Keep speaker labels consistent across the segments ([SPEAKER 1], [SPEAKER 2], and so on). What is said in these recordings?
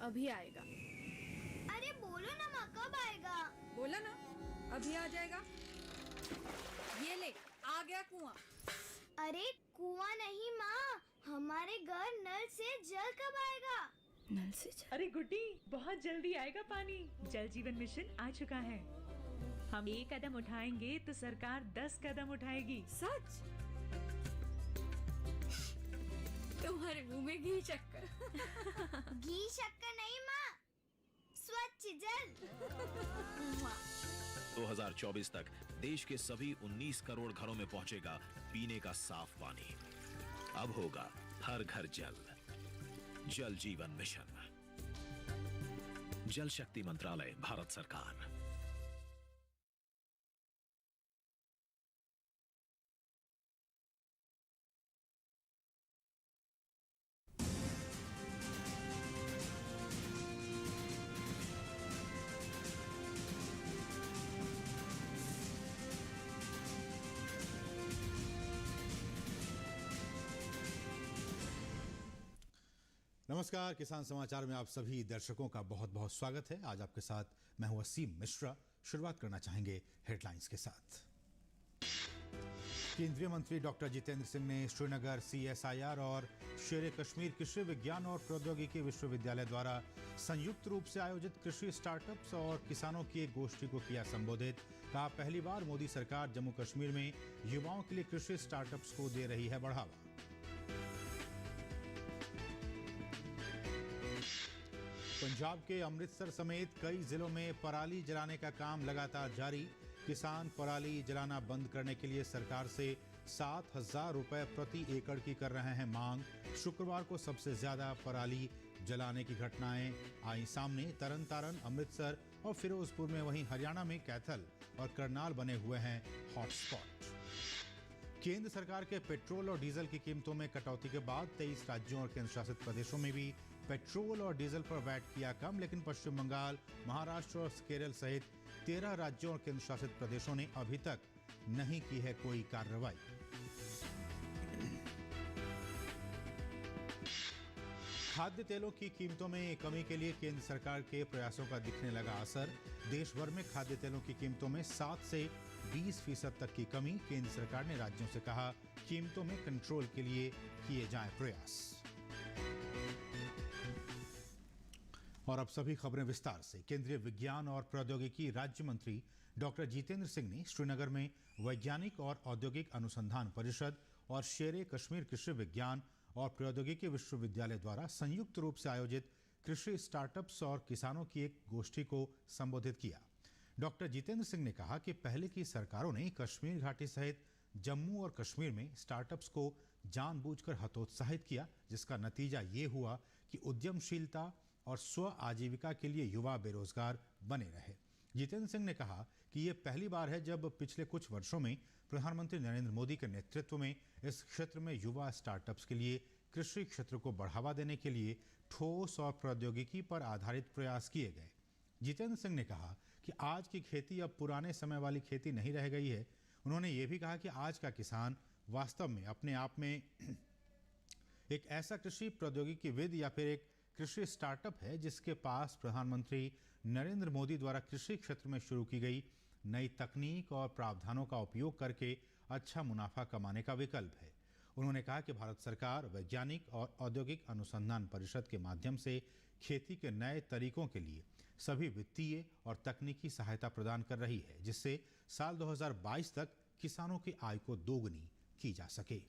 [SPEAKER 1] अभी आएगा।
[SPEAKER 2] अरे बोलो ना माँ, कब आएगा?
[SPEAKER 1] बोला ना, अभी आ जाएगा। ये ले, आ गया कुआं।
[SPEAKER 2] अरे कुआं नहीं माँ, हमारे घर नल से जल कब आएगा?
[SPEAKER 1] नल से जल?
[SPEAKER 3] अरे गुड्डी, बहुत जल्दी आएगा पानी। जल जीवन मिशन आ चुका है। हम 1 कदम उठाएंगे तो सरकार 10 कदम उठाएगी।
[SPEAKER 1] सच? तुम्हारे मुंह में घी शक्कर।
[SPEAKER 2] घी शक्कर नहीं माँ, स्वच्छ जल।
[SPEAKER 4] 2024 तक देश के सभी 19 करोड़ घरों में पहुंचेगा पीने का साफ पानी। अब होगा हर घर जल। जल जीवन मिशन, जल शक्ति मंत्रालय, भारत सरकार।
[SPEAKER 5] नमस्कार, किसान समाचार में आप सभी दर्शकों का बहुत बहुत स्वागत है। आज आपके साथ मैं हूं वसीम मिश्रा। शुरुआत करना चाहेंगे हेडलाइंस के साथ। केंद्रीय मंत्री डॉक्टर जितेंद्र सिंह ने श्रीनगर CSIR और शेर कश्मीर कृषि विज्ञान और प्रौद्योगिकी विश्वविद्यालय द्वारा संयुक्त रूप से आयोजित कृषि स्टार्टअप्स और किसानों की एक गोष्ठी को किया संबोधित। कहा, पहली बार मोदी सरकार जम्मू कश्मीर में युवाओं के लिए कृषि स्टार्टअप्स को दे रही है बढ़ावा। पंजाब के अमृतसर समेत कई जिलों में पराली जलाने का काम लगातार जारी। किसान पराली जलाना बंद करने के लिए सरकार से 7,000 रुपए प्रति एकड़ की कर रहे हैं मांग। शुक्रवार को सबसे ज्यादा पराली जलाने की घटनाएं आई सामने। तरन तारण, अमृतसर और फिरोजपुर में, वहीं हरियाणा में कैथल और करनाल बने हुए हैं हॉटस्पॉट। केंद्र सरकार के पेट्रोल और डीजल की कीमतों में कटौती के बाद 23 राज्यों और केंद्र शासित प्रदेशों में भी पेट्रोल और डीजल पर वैट किया कम, लेकिन पश्चिम बंगाल, महाराष्ट्र और केरल सहित 13 राज्यों और केंद्र शासित प्रदेशों ने अभी तक नहीं की है कोई कार्रवाई। खाद्य तेलों की कीमतों में कमी के लिए केंद्र सरकार के प्रयासों का दिखने लगा असर। देश भर में खाद्य तेलों की कीमतों में 7 से 20% तक की कमी। केंद्र सरकार ने राज्यों से कहा, कीमतों में कंट्रोल के लिए किए जाएं प्रयास। और अब सभी खबरें विस्तार से। केंद्रीय विज्ञान और प्रौद्योगिकी राज्य मंत्री डॉक्टर जितेंद्र सिंह ने श्रीनगर में वैज्ञानिक और औद्योगिक अनुसंधान परिषद और शेर कश्मीर कृषि विज्ञान और प्रौद्योगिकी विश्वविद्यालय द्वारा संयुक्त रूप से आयोजित कृषि स्टार्टअप्स और किसानों की एक गोष्ठी को संबोधित किया। डॉक्टर जितेंद्र सिंह ने कहा कि पहले की सरकारों ने कश्मीर घाटी सहित जम्मू और कश्मीर में स्टार्टअप्स को जानबूझकर हतोत्साहित किया, जिसका नतीजा ये हुआ कि उद्यमशीलता और स्व आजीविका के लिए युवा बेरोजगार बने रहे। जितेंद्र सिंह ने कहा कि ये पहली बार है जब पिछले कुछ वर्षों में प्रधानमंत्री नरेंद्र मोदी के नेतृत्व में इस क्षेत्र में युवा स्टार्टअप्स के लिए कृषि क्षेत्र को बढ़ावा देने के लिए ठोस और प्रौद्योगिकी पर आधारित प्रयास किए गए। जितेंद्र सिंह ने कहा कि आज की खेती अब पुराने समय वाली खेती नहीं रह गई है। उन्होंने ये भी कहा कि आज का किसान वास्तव में अपने आप में एक ऐसा कृषि प्रौद्योगिकीविद या फिर एक कृषि स्टार्टअप है जिसके पास प्रधानमंत्री नरेंद्र मोदी द्वारा कृषि क्षेत्र में शुरू की गई नई तकनीक और प्रावधानों का उपयोग करके अच्छा मुनाफा कमाने का विकल्प है। उन्होंने कहा कि भारत सरकार वैज्ञानिक और औद्योगिक अनुसंधान परिषद के माध्यम से खेती के नए तरीकों के लिए सभी वित्तीय और तकनीकी सहायता प्रदान कर रही है, जिससे साल 2022 तक किसानों की आय को दोगुनी की जा सके।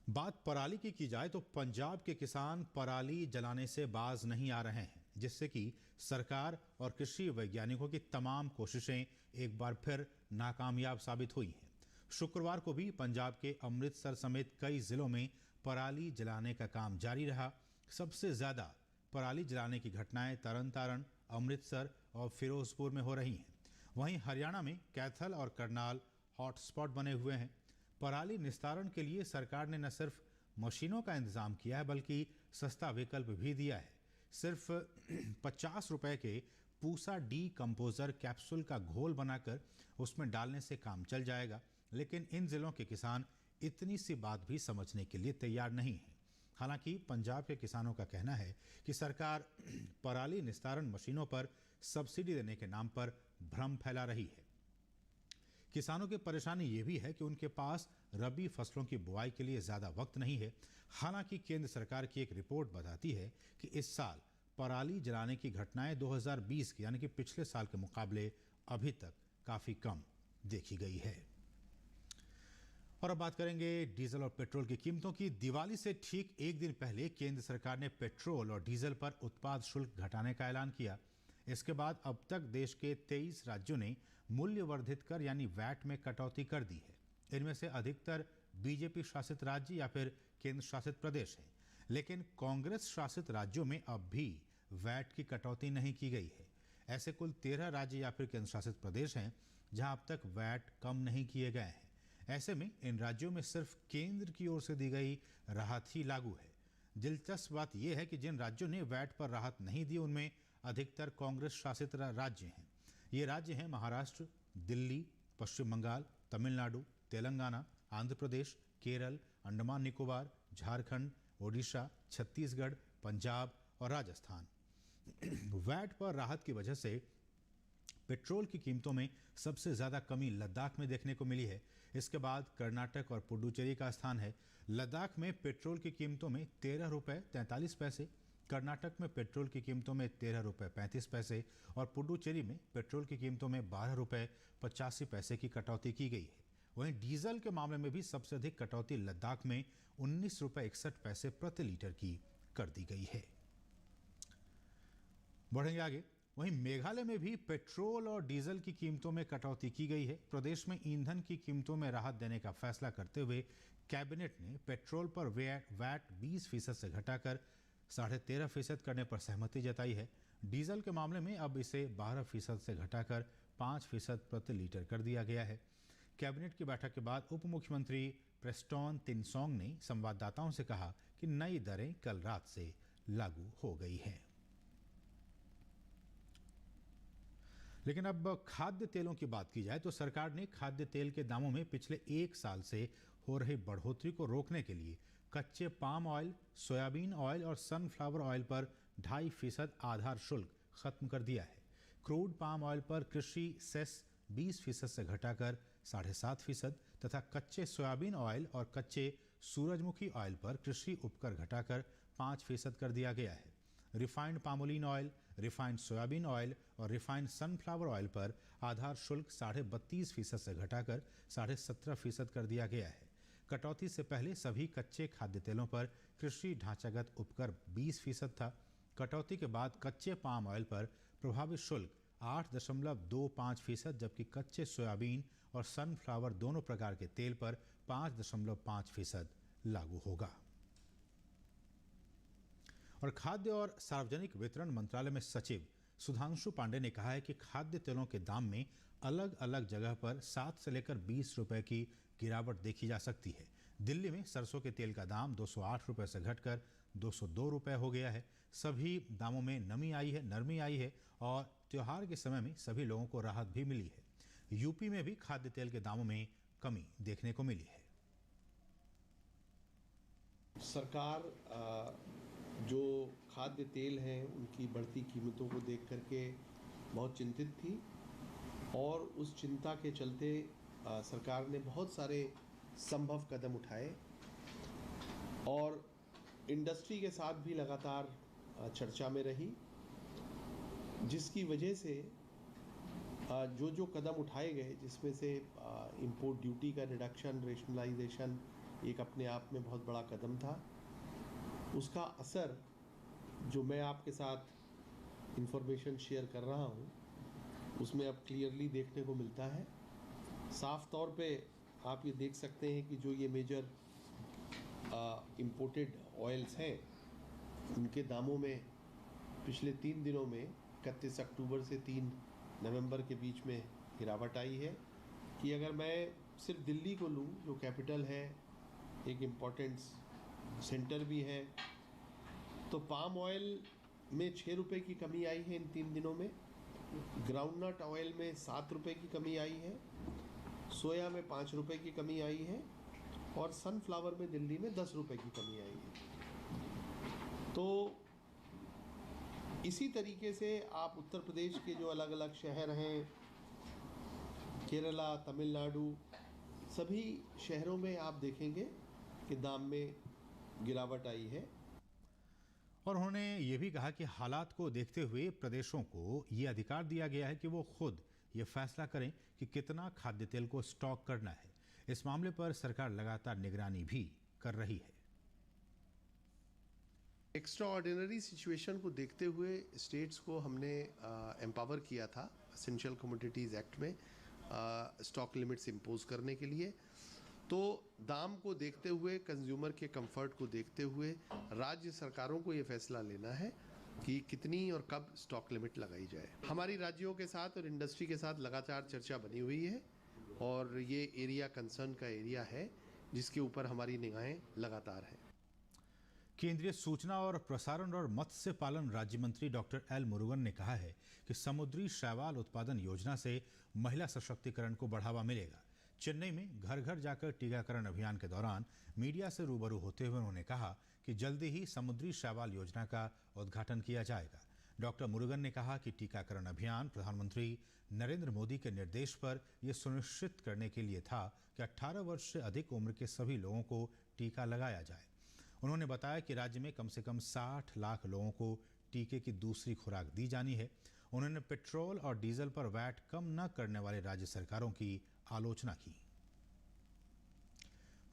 [SPEAKER 5] बात पराली की जाए तो पंजाब के किसान पराली जलाने से बाज नहीं आ रहे हैं, जिससे कि सरकार और कृषि वैज्ञानिकों की तमाम कोशिशें एक बार फिर नाकामयाब साबित हुई हैं। शुक्रवार को भी पंजाब के अमृतसर समेत कई जिलों में पराली जलाने का काम जारी रहा। सबसे ज्यादा पराली जलाने की घटनाएं तरन तारण, अमृतसर और फिरोजपुर में हो रही हैं। वहीं हरियाणा में कैथल और करनाल हॉटस्पॉट बने हुए हैं। पराली निस्तारण के लिए सरकार ने न सिर्फ मशीनों का इंतजाम किया है बल्कि सस्ता विकल्प भी दिया है। सिर्फ 50 रुपए के पूसा डी कंपोजर कैप्सूल का घोल बनाकर उसमें डालने से काम चल जाएगा, लेकिन इन जिलों के किसान इतनी सी बात भी समझने के लिए तैयार नहीं हैं। हालांकि पंजाब के किसानों का कहना है कि सरकार पराली निस्तारण मशीनों पर सब्सिडी देने के नाम पर भ्रम फैला रही है। किसानों की परेशानी ये भी है कि उनके पास रबी फसलों की बुआई के लिए ज्यादा वक्त नहीं है। हालांकि केंद्र सरकार की एक रिपोर्ट बताती है कि इस साल पराली जलाने की घटनाएं 2020 की यानी कि पिछले साल के मुकाबले अभी तक काफी कम देखी गई है। और अब बात करेंगे डीजल और पेट्रोल की कीमतों की। दिवाली से ठीक एक दिन पहले केंद्र सरकार ने पेट्रोल और डीजल पर उत्पाद शुल्क घटाने का ऐलान किया। इसके बाद अब तक देश के 23 राज्यों ने मूल्य वर्धित कर यानी वैट में कटौती कर दी है। इनमें से अधिकतर बीजेपी शासित राज्य या फिर केंद्र शासित प्रदेश हैं, लेकिन कांग्रेस शासित राज्यों में अब भी वैट की कटौती नहीं की गई है। ऐसे कुल 13 राज्य या फिर केंद्र शासित प्रदेश हैं जहां अब तक वैट कम नहीं किए गए हैं। ऐसे में इन राज्यों में सिर्फ केंद्र की ओर से दी गई राहत ही लागू है। दिलचस्प बात यह है कि जिन राज्यों ने वैट पर राहत नहीं दी उनमें अधिकतर कांग्रेस शासित राज्य हैं। ये राज्य हैं महाराष्ट्र, दिल्ली, पश्चिम बंगाल, तमिलनाडु, तेलंगाना, आंध्र प्रदेश, केरल, अंडमान निकोबार, झारखंड, ओडिशा, छत्तीसगढ़, पंजाब और राजस्थान। वैट पर राहत की वजह से पेट्रोल की कीमतों में सबसे ज्यादा कमी लद्दाख में देखने को मिली है। इसके बाद कर्नाटक और पुडुचेरी का स्थान है। लद्दाख में पेट्रोल की कीमतों में 13 रुपये 43 पैसे, कर्नाटक में पेट्रोल की कीमतों में 13 रुपये 35 पैसे और पुडुचेरी में पेट्रोल की कीमतों में 12 रुपये 85 पैसे की कटौती की गई है। वहीं डीजल के मामले में भी सबसे अधिक कटौती लद्दाख में 19 रुपये 61 पैसे प्रति लीटर की कर दी गई है। बढ़ेंगे आगे। वहीं मेघालय में भी पेट्रोल और डीजल की कीमतों में कटौती की गई है। प्रदेश में ईंधन की कीमतों में राहत देने का फैसला करते हुए कैबिनेट ने पेट्रोल पर वैट 20% से घटाकर 13.5% करने पर सहमति जताई है। डीजल के मामले में अब इसे 12% से घटाकर 5% प्रति लीटर कर दिया गया है। कैबिनेट की बैठक के बाद उप मुख्यमंत्री प्रेस्टोन तिनसोंग ने संवाददाताओं से कहा कि नई दरें कल रात से लागू हो गई हैं। लेकिन अब खाद्य तेलों की बात की जाए तो सरकार ने खाद्य तेल के दामों में पिछले एक साल से हो रही बढ़ोतरी को रोकने के लिए कच्चे पाम ऑयल, सोयाबीन ऑयल और सनफ्लावर ऑयल पर 2.5% आधार शुल्क खत्म कर दिया है। क्रूड पाम ऑयल पर कृषि सेस 20% से घटाकर 7.5% तथा कच्चे सोयाबीन ऑयल और कच्चे सूरजमुखी ऑयल पर कृषि उपकर घटाकर 5% कर दिया गया है। Refined palmolein oil, refined soybean oil और रिफाइंड सनफ्लावर ऑयल पर आधार शुल्क 32.5% से घटाकर 17.5% कर दिया गया है। कटौती से पहले सभी कच्चे खाद्य तेलों पर कृषि ढांचागत उपकर 20% था। कटौती के बाद कच्चे पाम ऑयल पर प्रभावी शुल्क 8.25%, जबकि कच्चे सोयाबीन और सनफ्लावर दोनों प्रकार के तेल पर 5.5% लागू होगा। और खाद्य और सार्वजनिक वितरण मंत्रालय में सचिव सुधांशु पांडे ने कहा है कि खाद्य तेलों के दाम में अलग अलग जगह पर 7 से लेकर 20 रुपए की गिरावट देखी जा सकती है। दिल्ली में सरसों के तेल का दाम 208 रुपए से घटकर 202 रुपए हो गया है। सभी दामों में नरमी आई है और त्योहार के समय में सभी लोगों को राहत भी मिली है। यूपी में भी खाद्य तेल के दामों में कमी देखने को मिली है।
[SPEAKER 6] सरकार जो खाद्य तेल हैं उनकी बढ़ती कीमतों को देख करके बहुत चिंतित थी और उस चिंता के चलते सरकार ने बहुत सारे संभव कदम उठाए और इंडस्ट्री के साथ भी लगातार चर्चा में रही, जिसकी वजह से जो कदम उठाए गए, जिसमें से इंपोर्ट ड्यूटी का रिडक्शन, रेशनलाइजेशन एक अपने आप में बहुत बड़ा कदम था। उसका असर जो मैं आपके साथ इंफॉर्मेशन शेयर कर रहा हूँ उसमें अब क्लियरली देखने को मिलता है। साफ तौर पे आप ये देख सकते हैं कि जो ये मेजर इंपोर्टेड ऑयल्स हैं उनके दामों में पिछले 3 दिनों में 31 अक्टूबर से 3 नवंबर के बीच में गिरावट आई है। कि अगर मैं सिर्फ दिल्ली को लूँ जो कैपिटल है, एक इम्पोर्टेंट सेंटर भी है, तो पाम ऑयल में 6 रुपये की कमी आई है इन 3 दिनों में। ग्राउंडनट ऑयल में 7 रुपये की कमी आई है, सोया में 5 रुपये की कमी आई है और सनफ्लावर में दिल्ली में 10 रुपये की कमी आई है। तो इसी तरीके से आप उत्तर प्रदेश के जो अलग अलग शहर हैं, केरला, तमिलनाडु, सभी शहरों में आप देखेंगे कि दाम में गिरावट आई है।
[SPEAKER 5] और उन्होंने ये भी कहा कि हालात को देखते हुए प्रदेशों को ये अधिकार दिया गया है कि वो खुद ये फैसला करें कि कितना खाद्य तेल को स्टॉक करना है। इस मामले पर सरकार लगातार निगरानी भी कर रही है।
[SPEAKER 6] एक्स्ट्रा ऑर्डिनरी सिचुएशन को देखते हुए स्टेट्स को हमने एम्पावर किया था एसेंशियल कमोडिटीज़ एक्ट में स्टॉक लिमिट्स इम्पोज करने के लिए। तो दाम को देखते हुए, कंज्यूमर के कंफर्ट को देखते हुए राज्य सरकारों को ये फैसला लेना है कि कितनी और कब स्टॉक लिमिट लगाई जाए। हमारी राज्यों के साथ और इंडस्ट्री के साथ लगातार चर्चा बनी हुई है और ये एरिया कंसर्न का एरिया है जिसके ऊपर हमारी निगाहें लगातार हैं।
[SPEAKER 5] केंद्रीय सूचना और प्रसारण और मत्स्य पालन राज्य मंत्री डॉक्टर एल मुरुगन ने कहा है कि समुद्री शैवाल उत्पादन योजना से महिला सशक्तिकरण को बढ़ावा मिलेगा। चेन्नई में घर घर जाकर टीकाकरण अभियान के दौरान मीडिया से रूबरू होते हुए उन्होंने कहा कि जल्दी ही समुद्री शैवाल योजना का उद्घाटन किया जाएगा। डॉक्टर मुरुगन ने कहा कि टीकाकरण अभियान प्रधानमंत्री नरेंद्र मोदी के निर्देश पर यह सुनिश्चित करने के लिए था कि 18 वर्ष से अधिक उम्र के सभी लोगों को टीका लगाया जाए। उन्होंने बताया कि राज्य में कम से कम 60 लाख लोगों को टीके की दूसरी खुराक दी जानी है। उन्होंने पेट्रोल और डीजल पर वैट कम न करने वाले राज्य सरकारों की आलोचना की।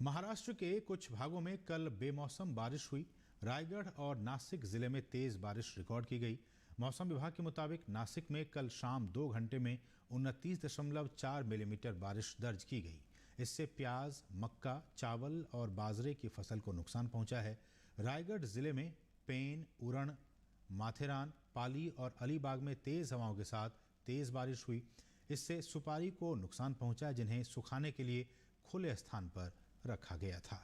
[SPEAKER 5] महाराष्ट्र के कुछ भागों में कल बेमौसम बारिश हुई। रायगढ़ और नासिक जिले में तेज बारिश रिकॉर्ड की गई। मौसम विभाग के मुताबिक नासिक में कल शाम 2 घंटे में 29.4 मिलीमीटर बारिश दर्ज की गई। इससे प्याज, मक्का, चावल और बाजरे की फसल को नुकसान पहुंचा है। रायगढ़ जिले में पेन, उरण, माथेरान, पाली और अलीबाग में तेज हवाओं के साथ तेज बारिश हुई। इससे सुपारी को नुकसान पहुंचा जिन्हें सुखाने के लिए खुले स्थान पर रखा गया था।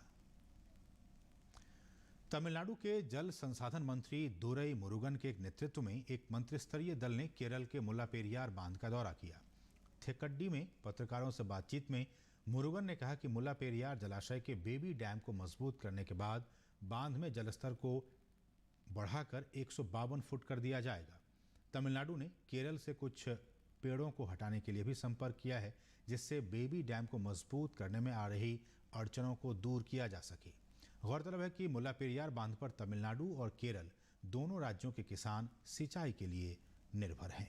[SPEAKER 5] तमिलनाडु के जल संसाधन मंत्री दुरई मुरुगन के नेतृत्व में एक मंत्रिस्तरीय दल ने केरल के मुल्लापेरियार बांध का दौरा किया। थेक्कडी में पत्रकारोर से बातचीत में मुरुगन ने कहा कि मुल्लापेरियार जलाशय के बेबी डैम को मजबूत करने के बाद बांध में जलस्तर को बढ़ाकर 152 फुट कर दिया जाएगा। तमिलनाडु ने केरल से कुछ पेड़ों को हटाने के लिए भी संपर्क किया है जिससे बेबी डैम को मजबूत करने में आ रही अड़चनों को दूर किया जा सके। गौरतलब है कि मुल्लापेरियार बांध पर तमिलनाडु और केरल दोनों राज्यों के किसान सिंचाई के लिए निर्भर हैं।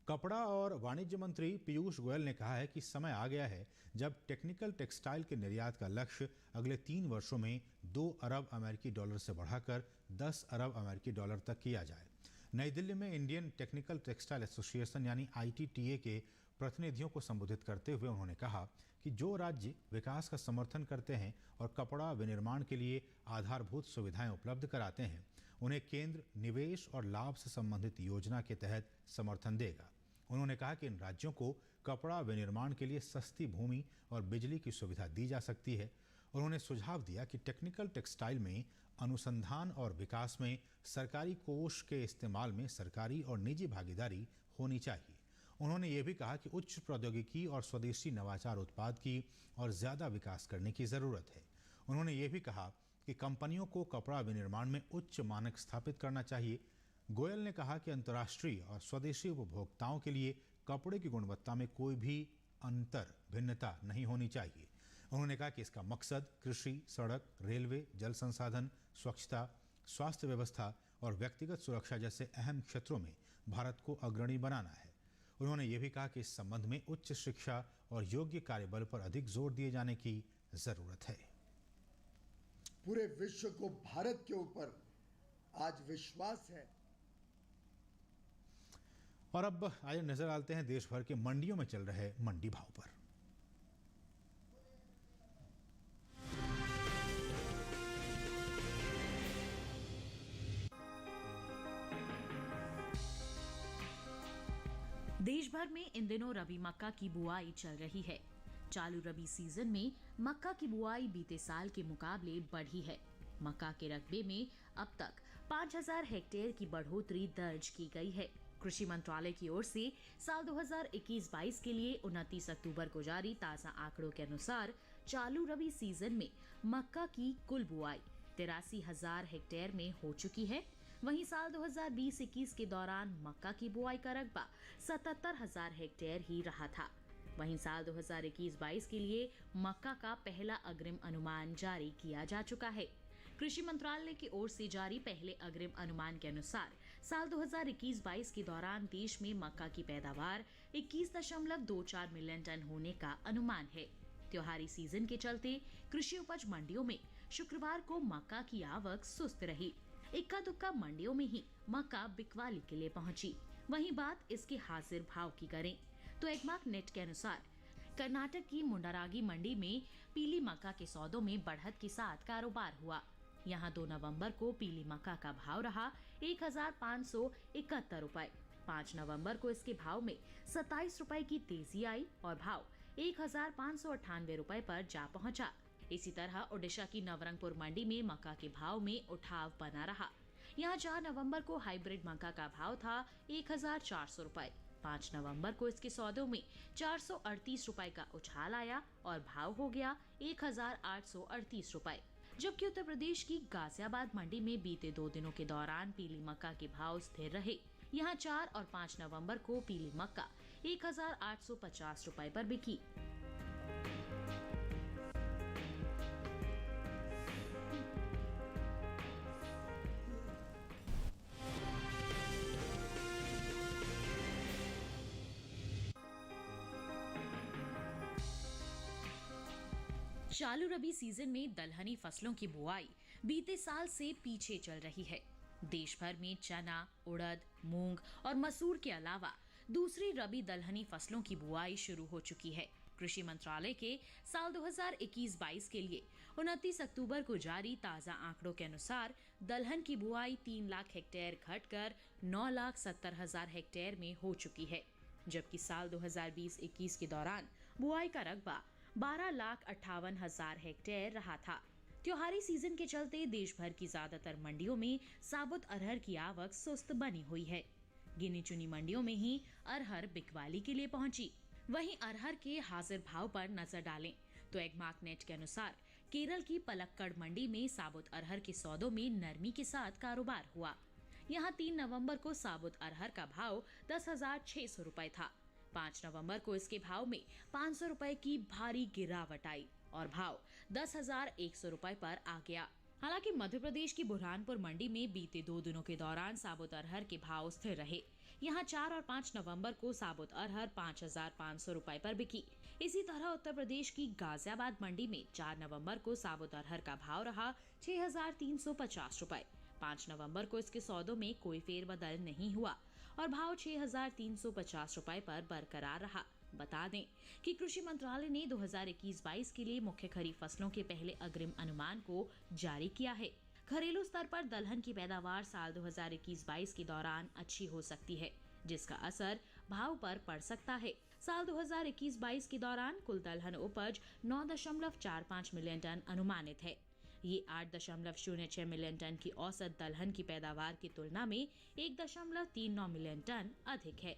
[SPEAKER 5] कपड़ा और वाणिज्य मंत्री पीयूष गोयल ने कहा है कि समय आ गया है जब टेक्निकल टेक्सटाइल के निर्यात का लक्ष्य अगले 3 वर्षों में 2 अरब अमेरिकी डॉलर से बढ़ाकर 10 अरब अमेरिकी डॉलर तक किया जाए। नई दिल्ली में इंडियन टेक्निकल टेक्सटाइल एसोसिएशन यानी ITTA के प्रतिनिधियों को संबोधित करते हुए उन्होंने कहा कि जो राज्य विकास का समर्थन करते हैं और कपड़ा विनिर्माण के लिए आधारभूत सुविधाएं उपलब्ध कराते हैं उन्हें केंद्र निवेश और लाभ से संबंधित योजना के तहत समर्थन देगा। उन्होंने कहा कि इन राज्यों को कपड़ा विनिर्माण के लिए सस्ती भूमि और बिजली की सुविधा दी जा सकती है। उन्होंने सुझाव दिया कि टेक्निकल टेक्सटाइल में अनुसंधान और विकास में सरकारी कोष के इस्तेमाल में सरकारी और निजी भागीदारी होनी चाहिए। उन्होंने ये भी कहा कि उच्च प्रौद्योगिकी और स्वदेशी नवाचार उत्पाद की और ज़्यादा विकास करने की ज़रूरत है। उन्होंने ये भी कहा कि कंपनियों को कपड़ा विनिर्माण में उच्च मानक स्थापित करना चाहिए। गोयल ने कहा कि अंतर्राष्ट्रीय और स्वदेशी उपभोक्ताओं के लिए कपड़े की गुणवत्ता में कोई भी भिन्नता नहीं होनी चाहिए। उन्होंने कहा कि इसका मकसद कृषि, सड़क, रेलवे, जल संसाधन, स्वच्छता, स्वास्थ्य व्यवस्था और व्यक्तिगत सुरक्षा जैसे अहम क्षेत्रों में भारत को अग्रणी बनाना है। उन्होंने ये भी कहा कि इस संबंध में उच्च शिक्षा और योग्य कार्यबल पर अधिक जोर दिए जाने की जरूरत है।
[SPEAKER 7] पूरे विश्व को भारत के ऊपर आज विश्वास है।
[SPEAKER 5] और अब आइए नजर डालते हैं देश भर के मंडियों में चल रहे मंडी भाव पर।
[SPEAKER 3] देश भर में इन दिनों रबी मक्का की बुआई चल रही है। चालू रबी सीजन में मक्का की बुआई बीते साल के मुकाबले बढ़ी है। मक्का के रकबे में अब तक 5000 हेक्टेयर की बढ़ोतरी दर्ज की गई है। कृषि मंत्रालय की ओर से साल 2021-22 के लिए 29 अक्टूबर को जारी ताजा आंकड़ों के अनुसार चालू रबी सीजन में मक्का की कुल बुआई 83,000 हेक्टेयर में हो चुकी है। वहीं साल 2020-21 के दौरान मक्का की बुआई का रकबा 77,000 हेक्टेयर ही रहा था। वहीं साल 2021-22 के लिए मक्का का पहला अग्रिम अनुमान जारी किया जा चुका है। कृषि मंत्रालय की ओर से जारी पहले अग्रिम अनुमान के अनुसार साल 2021-22 के दौरान देश में मक्का की पैदावार 21.24 मिलियन टन होने का अनुमान है। त्योहारी सीजन के चलते कृषि उपज मंडियों में शुक्रवार को मक्का की आवक सुस्त रही। इक्का दुक्का मंडियों में ही मक्का बिकवाली के लिए पहुंची। वहीं बात इसके हाजिर भाव की करें तो एगमार्क नेट के अनुसार कर्नाटक की मुंडारागी मंडी में पीली मक्का के सौदों में बढ़त के साथ कारोबार हुआ। यहां 2 नवंबर को पीली मक्का का भाव रहा 1,571 रुपए। 5 नवंबर को इसके भाव में 27 रुपए की तेजी आई और भाव 1,598 रुपए पर जा पहुंचा। इसी तरह ओडिशा की नवरंगपुर मंडी में मक्का के भाव में उठाव बना रहा। यहां 4 नवंबर को हाइब्रिड मक्का का भाव था 1,400 रुपए। 5 नवंबर को इसके सौदों में 438 रुपए का उछाल आया और भाव हो गया 1,838 रुपए। जबकि उत्तर प्रदेश की गाजियाबाद मंडी में बीते 2 दिनों के दौरान पीली मक्का के भाव स्थिर रहे। यहां 4 और 5 नवंबर को पीली मक्का 1,850 रुपए पर बिकी। चालू रबी सीजन में दलहनी फसलों की बुआई बीते साल से पीछे चल रही है। देश भर में चना, उड़द, मूंग और मसूर के अलावा दूसरी रबी दलहनी फसलों की बुआई शुरू हो चुकी है। कृषि मंत्रालय के साल 2021-22 के लिए 29 अक्टूबर को जारी ताजा आंकड़ों के अनुसार दलहन की बुआई 3 लाख हेक्टेयर घटकर 9,70,000 हेक्टेयर में हो चुकी है। जबकि साल 2020-21 के दौरान बुआई का रकबा 12,58,000 हेक्टेयर रहा था। त्योहारी सीजन के चलते देश भर की ज्यादातर मंडियों में साबुत अरहर की आवक सुस्त बनी हुई है। गिनी चुनी मंडियों में ही अरहर बिकवाली के लिए पहुंची। वहीं अरहर के हाजिर भाव पर नजर डालें तो एगमार्क नेट के अनुसार केरल की पलक्कड़ मंडी में साबुत अरहर के सौदों में नरमी के साथ कारोबार हुआ। यहां 3 नवंबर को साबुत अरहर का भाव 10,600 रुपए था। 5 नवंबर को इसके भाव में 500 रुपए की भारी गिरावट आई और भाव 10,100 रुपए पर आ गया। हालांकि मध्य प्रदेश की बुरहानपुर मंडी में बीते 2 दिनों के दौरान साबुत अरहर के भाव स्थिर रहे। यहां 4 और 5 नवंबर को साबुत अरहर 5,500 रुपए पर बिकी। इसी तरह उत्तर प्रदेश की गाजियाबाद मंडी में 4 नवंबर को साबुत अरहर का भाव रहा 6,350 रुपए। 5 नवंबर को इसके सौदों में कोई फेरबदल नहीं हुआ और भाव 6,350 रुपए पर बरकरार रहा। बता दें कि कृषि मंत्रालय ने 2021-22 के लिए मुख्य खरीफ फसलों के पहले अग्रिम अनुमान को जारी किया है। घरेलू स्तर पर दलहन की पैदावार साल 2021-22 के दौरान अच्छी हो सकती है, जिसका असर भाव पर पड़ सकता है। साल 2021-22 के दौरान कुल दलहन उपज 9.45 मिलियन टन अनुमानित है। ये 8.06 मिलियन टन की औसत दलहन की पैदावार की तुलना में 1.39 मिलियन टन अधिक है।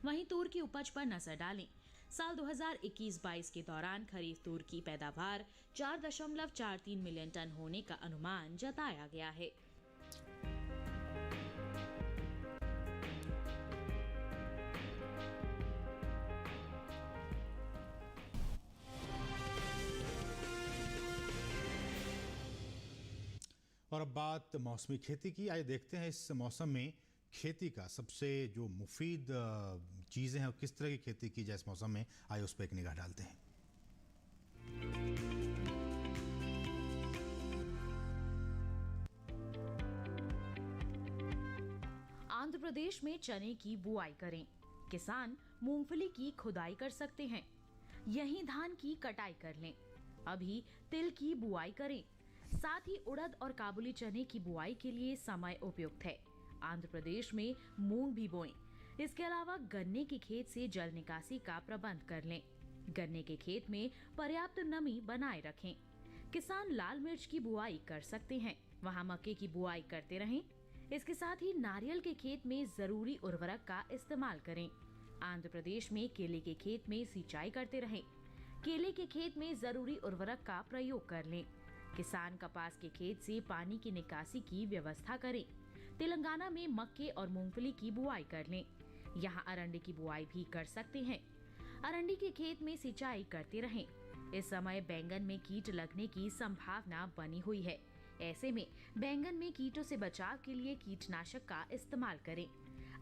[SPEAKER 3] वहीं तूर की उपज पर नजर डालें। साल 2021-22 के दौरान खरीफ तूर की पैदावार 4.43 मिलियन टन होने का अनुमान जताया गया है।
[SPEAKER 5] और अब बात मौसमी खेती की। आइए देखते हैं इस मौसम में खेती का सबसे जो मुफीद चीज़ें हैं, किस तरह की खेती की जाए इस मौसम में। आइए उस पर एक निगाह डालते हैं।
[SPEAKER 3] आंध्र प्रदेश में चने की बुआई करें। किसान मूंगफली की खुदाई कर सकते हैं। यहीं धान की कटाई कर लें। अभी तिल की बुआई करें। साथ ही उड़द और काबुली चने की बुआई के लिए समय उपयुक्त है। आंध्र प्रदेश में मूंग भी बोएं। इसके अलावा गन्ने के खेत से जल निकासी का प्रबंध कर लें। गन्ने के खेत में पर्याप्त नमी बनाए रखें। किसान लाल मिर्च की बुआई कर सकते हैं। वहां मक्के की बुआई करते रहें। इसके साथ ही नारियल के खेत में जरूरी उर्वरक का इस्तेमाल करें। आंध्र प्रदेश में केले के खेत में सिंचाई करते रहें। केले के खेत में जरूरी उर्वरक का प्रयोग कर लें। किसान कपास के खेत से पानी की निकासी की व्यवस्था करें। तेलंगाना में मक्के और मूंगफली की बुआई कर लें। यहाँ अरंडी की बुआई भी कर सकते हैं। अरंडी के खेत में सिंचाई करते रहें। इस समय बैंगन में कीट लगने की संभावना बनी हुई है। ऐसे में बैंगन में कीटों से बचाव के लिए कीटनाशक का इस्तेमाल करें।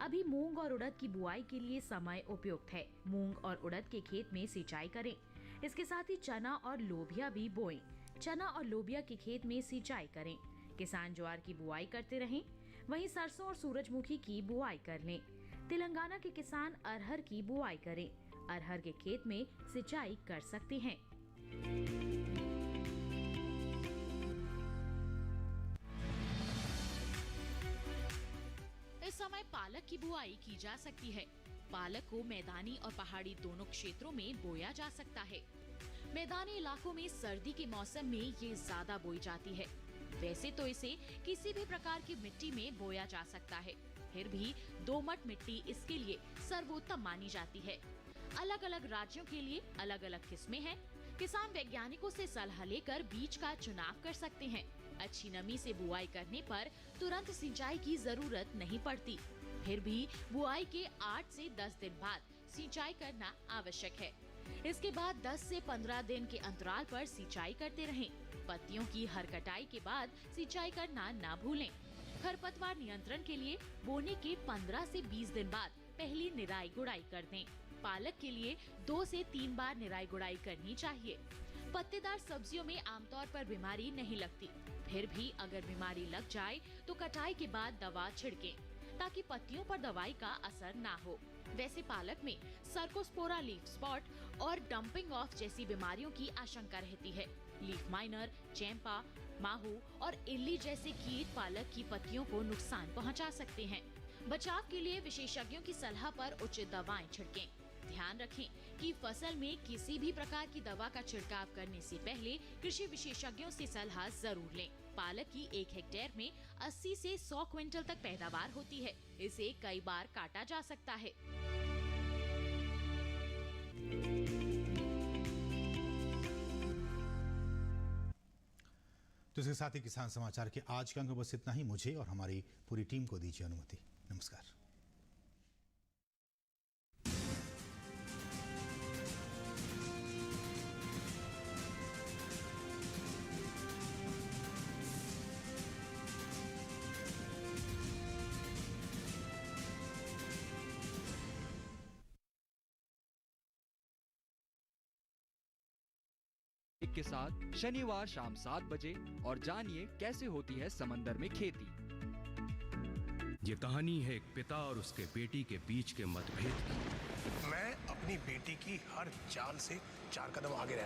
[SPEAKER 3] अभी मूंग और उड़द की बुआई के लिए समय उपयुक्त है। मूंग और उड़द के खेत में सिंचाई करें। इसके साथ ही चना और लोबिया भी बोएं। चना और लोबिया के खेत में सिंचाई करें। किसान ज्वार की बुआई करते रहें। वहीं सरसों और सूरजमुखी की बुआई कर लें। तेलंगाना के किसान अरहर की बुआई करें। अरहर के खेत में सिंचाई कर सकते हैं। इस समय पालक की बुआई की जा सकती है। पालक को मैदानी और पहाड़ी दोनों क्षेत्रों में बोया जा सकता है। मैदानी इलाकों में सर्दी के मौसम में ये ज्यादा बोई जाती है। वैसे तो इसे किसी भी प्रकार की मिट्टी में बोया जा सकता है, फिर भी दोमट मिट्टी इसके लिए सर्वोत्तम मानी जाती है। अलग अलग राज्यों के लिए अलग अलग किस्में हैं। किसान वैज्ञानिकों से सलाह लेकर बीज का चुनाव कर सकते हैं। अच्छी नमी से बुआई करने पर तुरंत सिंचाई की जरूरत नहीं पड़ती। फिर भी बुआई के 8 से 10 दिन बाद सिंचाई करना आवश्यक है। इसके बाद 10 से 15 दिन के अंतराल पर सिंचाई करते रहें। पत्तियों की हर कटाई के बाद सिंचाई करना ना भूलें। खरपतवार नियंत्रण के लिए बोने के 15 से 20 दिन बाद पहली निराई गुड़ाई कर दें। पालक के लिए 2 से 3 बार निराई गुड़ाई करनी चाहिए। पत्तेदार सब्जियों में आमतौर पर बीमारी नहीं लगती, फिर भी अगर बीमारी लग जाए तो कटाई के बाद दवा छिड़कें ताकि पत्तियों पर दवाई का असर ना हो। वैसे पालक में सर्कोस्पोरा लीफ स्पॉट और डंपिंग ऑफ जैसी बीमारियों की आशंका रहती है। लीफ माइनर, चैंपा, माहू और इल्ली जैसे कीट पालक की पत्तियों को नुकसान पहुंचा सकते हैं। बचाव के लिए विशेषज्ञों की सलाह पर उचित दवाएं छिड़कें। ध्यान रखें कि फसल में किसी भी प्रकार की दवा का छिड़काव करने से पहले कृषि विशेषज्ञों से सलाह जरूर लें। पालक की 1 हेक्टेयर में 80 से 100 क्विंटल तक पैदावार होती है। इसे कई बार काटा जा सकता है।
[SPEAKER 5] तो इसके साथ ही किसान समाचार के आज के अंक में बस इतना ही। मुझे और हमारी पूरी टीम को दीजिए अनुमति। नमस्कार।
[SPEAKER 8] के साथ शनिवार शाम 7 बजे और जानिए कैसे होती है समंदर में खेती।
[SPEAKER 9] ये कहानी है एक पिता और उसके बेटी के बीच के मतभेद की।
[SPEAKER 10] मैं अपनी बेटी की हर चाल से 4 कदम आगे रहना